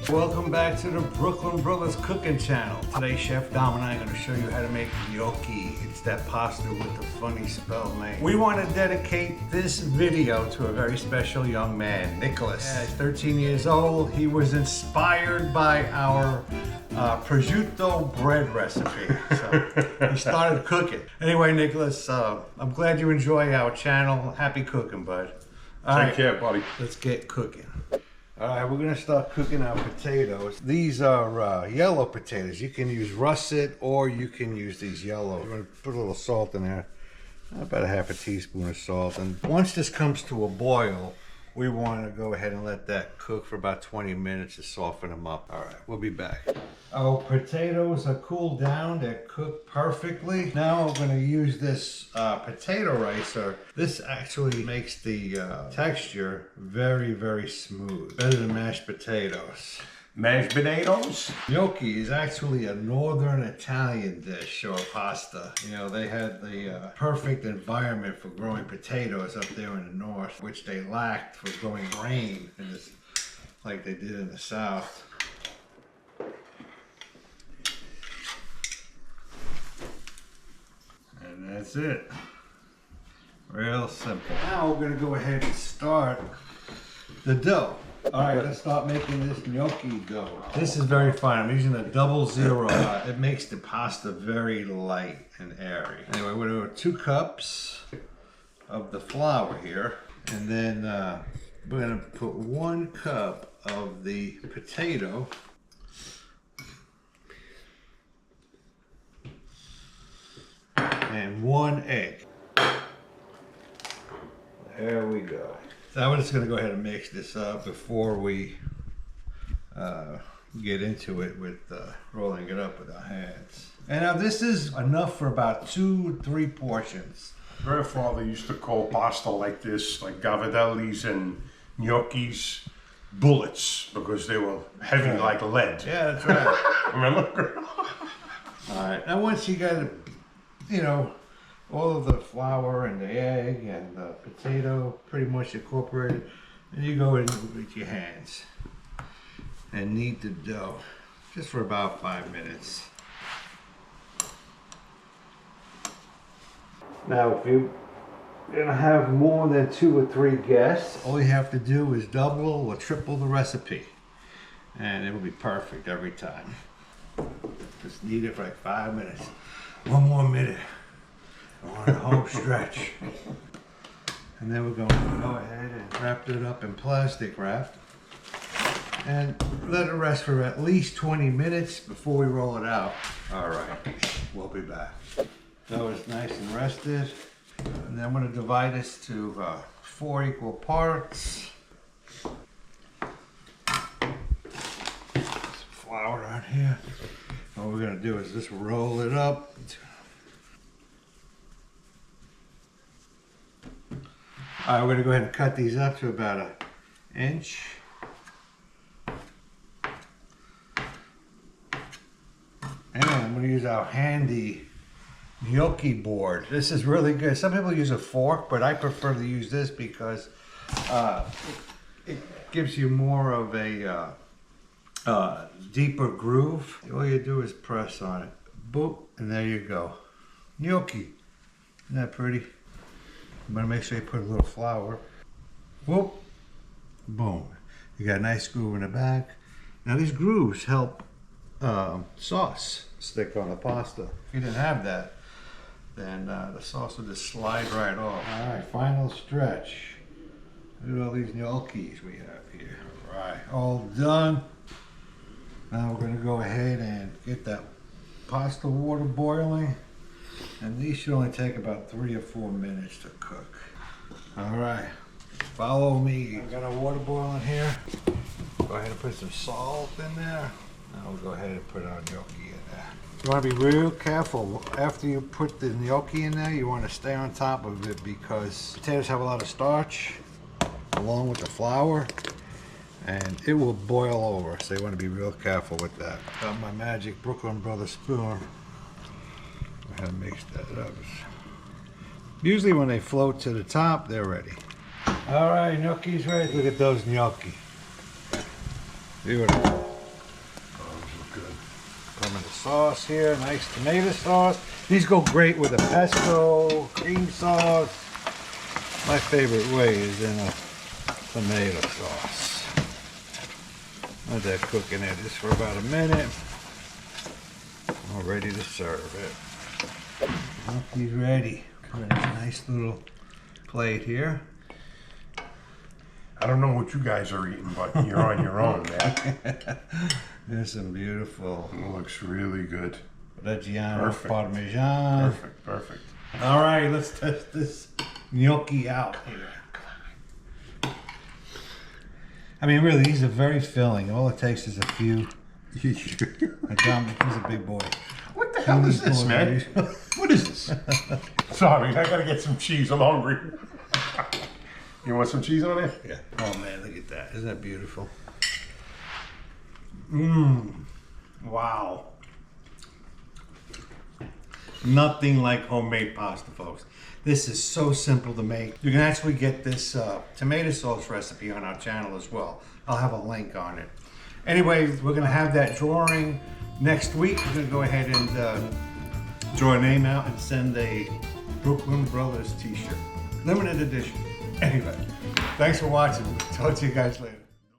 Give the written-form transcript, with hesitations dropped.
Welcome back to the Brooklyn Brothers Cooking Channel. Today, Chef Dom and I are going to show you how to make gnocchi. It's that pasta with the funny spell name. We want to dedicate this video to a very special young man, Nicholas. Yeah, he's 13 years old. He was inspired by our prosciutto bread recipe. So he started cooking. Anyway, Nicholas, I'm glad you enjoy our channel. Happy cooking, bud. Take care, buddy. Let's get cooking. All right, we're gonna start cooking our potatoes. These are yellow potatoes. You can use russet or you can use these yellow. We're gonna put a little salt in there, about a half a teaspoon of salt. And once this comes to a boil, we want to go ahead and let that cook for about 20 minutes to soften them up. All right, we'll be back. Our potatoes are cooled down. They're cooked perfectly. Now we're going to use this potato ricer. This actually makes the texture very, very smooth. Better than mashed potatoes. Mashed potatoes? Gnocchi is actually a northern Italian dish or pasta. You know, they had the perfect environment for growing potatoes up there in the north, which they lacked for growing grain in this, like they did in the south. And that's it. Real simple. Now we're going to go ahead and start the dough. All right, let's start making this gnocchi dough. This is very fine. I'm using a 00. It makes the pasta very light and airy. Anyway, we're going to do 2 cups of the flour here. And then we're going to put 1 cup of the potato. And 1 egg. There we go. Now we're just going to go ahead and mix this up before we get into it with rolling it up with our hands. And now this is enough for about 2-3 portions. Grandfather used to call pasta like this, like gavadellis and gnocchis, bullets, because they were heavy like lead. Yeah, that's right. Remember? All right. Now once you got it, you know, all of the flour and the egg and the potato pretty much incorporated, and you go in with your hands and knead the dough just for about 5 minutes. Now if you're gonna have more than 2 or 3 guests, all you have to do is double or triple the recipe and it will be perfect every time. Just knead it for like 5 minutes. 1 more minute. On the home stretch. And then we're going to go ahead and wrap it up in plastic wrap and let it rest for at least 20 minutes before we roll it out. All right, we'll be back. So it's nice and rested. And then I'm going to divide this to 4 equal parts. Some flour on here. What we're going to do is just roll it up. All right, we're going to go ahead and cut these up to about 1 inch. And I'm going to use our handy gnocchi board. This is really good. Some people use a fork, but I prefer to use this because it gives you more of a deeper groove. All you do is press on it. Boop, and there you go. Gnocchi. Isn't that pretty? I'm gonna make sure you put a little flour. Whoop, boom. You got a nice groove in the back. Now these grooves help sauce stick on the pasta. If you didn't have that, then the sauce will just slide right off. All right, final stretch. Look at all these gnocchis we have here. All right, all done. Now we're gonna go ahead and get that pasta water boiling. And these should only take about 3 or 4 minutes to cook. All right, follow me. I've got our water boiling here. Go ahead and put some salt in there. Now we'll go ahead and put our gnocchi in there. You want to be real careful. After you put the gnocchi in there, you want to stay on top of it because potatoes have a lot of starch along with the flour. And it will boil over, so you want to be real careful with that. Got my magic Brooklyn Brothers spoon. Go ahead and mix that up. Usually when they float to the top, they're ready. All right, gnocchi's ready. Look at those gnocchi. Beautiful. sauce here, nice tomato sauce. These go great with a pesto, cream sauce. My favorite way is in a tomato sauce. Let that cook in there just for about a minute. All ready to serve it. Gnocchi's ready. Got a nice little plate here. I don't know what you guys are eating, but you're on your own, man. There's some beautiful It looks really good. Reggiano Perfect. Parmesan. Perfect, perfect. All right, let's test this gnocchi out here. I mean, really, these are very filling. All it takes is a few. John, he's a big boy. What the hell is this, man? What is this? Sorry, I gotta get some cheese. I'm hungry. You want some cheese on it? Yeah. Oh man, look at that. Isn't that beautiful? Wow. Nothing like homemade pasta, folks. This is so simple to make. You can actually get this tomato sauce recipe on our channel as well. I'll have a link on it. Anyway, we're gonna have that drawing next week. We're gonna go ahead and draw a name out and send a Brooklyn Brothers t-shirt. Limited edition. Anyway, thanks for watching. Talk to you guys later.